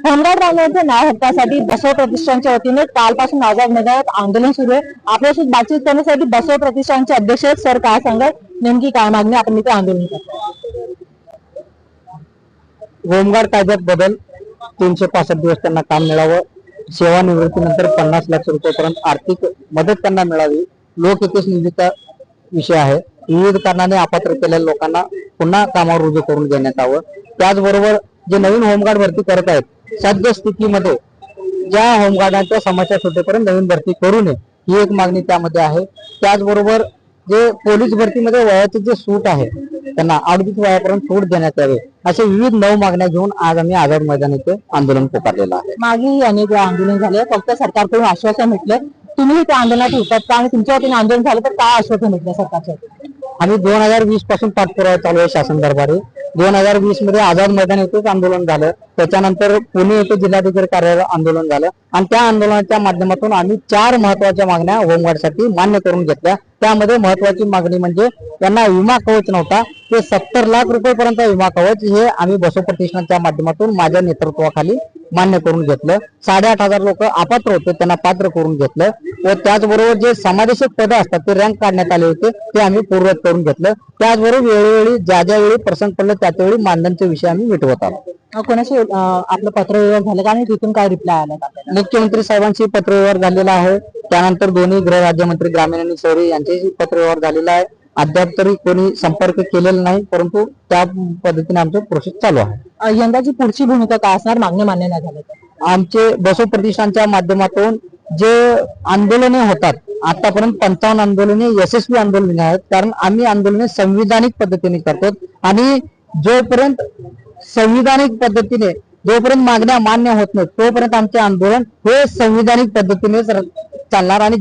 Home guard बांधवांच्या न्याय हक्कासाठी बसव प्रतिष्ठानच्या वतीने कालपासून आझाद मैदानात आंदोलन सुरू आहे। आपल्याशी बातचीत करण्यासाठी बसव प्रतिष्ठानचे अध्यक्ष सर काय सांगाल, नेमकी काय मागणी आपण इथे आंदोलन करतो? होमगार्ड कायद्यात बदल, 365 दिवस त्यांना काम मिळावं, सेवानिवृत्तीनंतर 50 लाख रुपयापर्यंत आर्थिक मदत त्यांना मिळावी, लोकहित निधीचा विषय आहे। विविध कारणाने अपात्र केलेल्या लोकांना पुन्हा कामावर रुजू करून घेण्यात यावं। त्याचबरोबर जे नवीन होमगार्ड भरती करत आहेत सद्य स्थितीमध्ये ज्या होमगार्डांच्या समस्या सुटेपर्यंत नवीन भरती करू नये ही एक मागणी त्यामध्ये आहे। त्याचबरोबर जे पोलीस भरतीमध्ये वयाचे जे सूट आहे त्यांना 38 वयापर्यंत सूट देण्यात यावे, असे विविध 9 मागण्या घेऊन आज आम्ही आझाद मैदान येथे आंदोलन पुकारलेलं आहे। मागे अनेक आंदोलन झाले, फक्त सरकारकडून आश्वासन भेटलं, तुम्ही त्या आंदोलनात उतरता आणि तुमच्या वतीने आंदोलन झालं तर काय आश्वासन भेटलं सरकारच्या? आम्ही 2020 पासून पाठपुरावा चालू आहे शासन दरबारी। 2020 मध्ये आझाद मैदान येथेच आंदोलन झालं, त्याच्यानंतर पुणे येथे जिल्हाधिकारी कार्यालयात आंदोलन झालं आणि त्या आंदोलनाच्या माध्यमातून आम्ही 4 महत्वाच्या मागण्या होमगार्डसाठी मान्य करून घेतल्या। त्यामध्ये महत्वाची मागणी म्हणजे त्यांना विमा कवच नव्हता, ते 70 लाख रुपयेपर्यंत विमा कवच हे आम्ही बसव प्रतिष्ठानच्या माध्यमातून माझ्या नेतृत्वाखाली मान्य करून घेतलं। 8,500 लोक अपात्र होते, त्यांना पात्र करून घेतलं व त्याचबरोबर जे समादेशक पद असतात ते रँक काढण्यात आले होते ते आम्ही पूर्ववत करून घेतलं। त्याचबरोबर वेळोवेळी ज्या वेळी प्रसंग पडले त्यावेळी मानधनचे विषय आम्ही मिटवत आलो। कोणाशी आपलं पत्रव्यवहार झालं का आणि तिथून काय रिप्लाय आला? मुख्यमंत्री साहेबांशी पत्रव्यवहार झालेला आहे, त्यानंतर दोन्ही गृह राज्यमंत्री ग्रामीण आणि शहरी यांच्याशी पत्रव्यवहार झालेला आहे। अद्याप तरी कोणी संपर्क केलेला नाही, परंतु त्या पद्धतीने आमचं प्रोसेस चालू आहे। यंदाची पुढची भूमिका काय असणार मागण्या मान्य नाही झाल्या? आमचे बसव प्रतिष्ठानच्या माध्यमातून जे आंदोलने होतात, आतापर्यंत 55 आंदोलने यशस्वी आंदोलने आहेत, कारण आम्ही आंदोलने संविधानिक पद्धतीने करतो आणि जोपर्यंत संविधानिक पद्धतीने जोपर्यंत मागण्या मान्य होत नाही तोपर्यंत आमचे आंदोलन हे संविधानिक पद्धतीने चालणार। आणि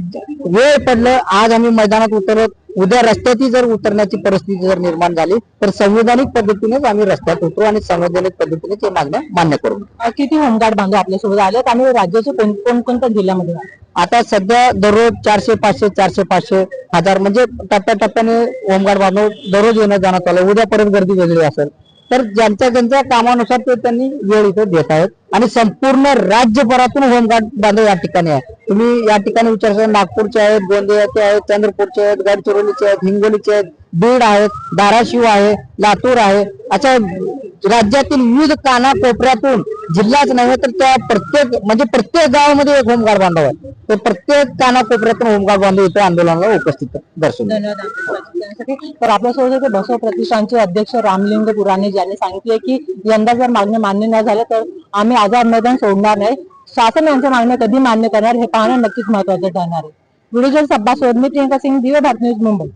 वेळ पडलं, आज आम्ही मैदानात उतरलो, उद्या रस्त्याची जर उतरण्याची परिस्थिती जर निर्माण झाली तर संविधानिक पद्धतीनेच आम्ही रस्त्यात उतरू आणि संविधानिक पद्धतीने ते मागण्या मान्य करू। किती होमगार्ड बांधव आपल्यासोबत आलेत आणि राज्याचे कोणकोणत्या जिल्ह्यामध्ये? आता सध्या दररोज 400, 500, 400, 500, 1000 म्हणजे टप्प्याटप्प्याने होमगार्ड बांधव दररोज येणं जाणं चालू आहे। उद्या परत गर्दी वेगळी असेल तर ज्यांच्या कामानुसार ते त्यांनी वेळ इथे देत आहेत आणि संपूर्ण राज्यभरातून होमगार्ड बांधव या ठिकाणी आहे। तुम्ही या ठिकाणी विचारता, नागपूरचे आहेत, गोंदियाचे आहेत, चंद्रपूरचे आहेत, गडचिरोलीचे आहेत, हिंगोलीचे आहेत, बीड आहेत, धाराशिव आहे, लातूर आहे, अशा राज्यातील विविध कानाकोपऱ्यातून जिल्हाच नव्हे तर त्या प्रत्येक गावामध्ये एक होमगार्ड बांधव आहे। ते प्रत्येक कानाकोपऱ्यातून होमगार्ड बांधव इथे आंदोलनाला उपस्थित दर्शवले। तर आपल्यासोबत बसव प्रतिष्ठानचे अध्यक्ष रामलिंग पुराणे ज्यांनी सांगितले की यंदा जर मागण्या मान्य नाही झाल्या तर आम्ही आझाद मैदान सोडणार नाही, शासन यांच्या मागण्या कधी मान्य करणार हे पाहणं नक्कीच महत्वाचं ठरणार आहे। Video journalist Abbas सोडणी, Priyanka Singh, Divya Bharat news, Mumbai.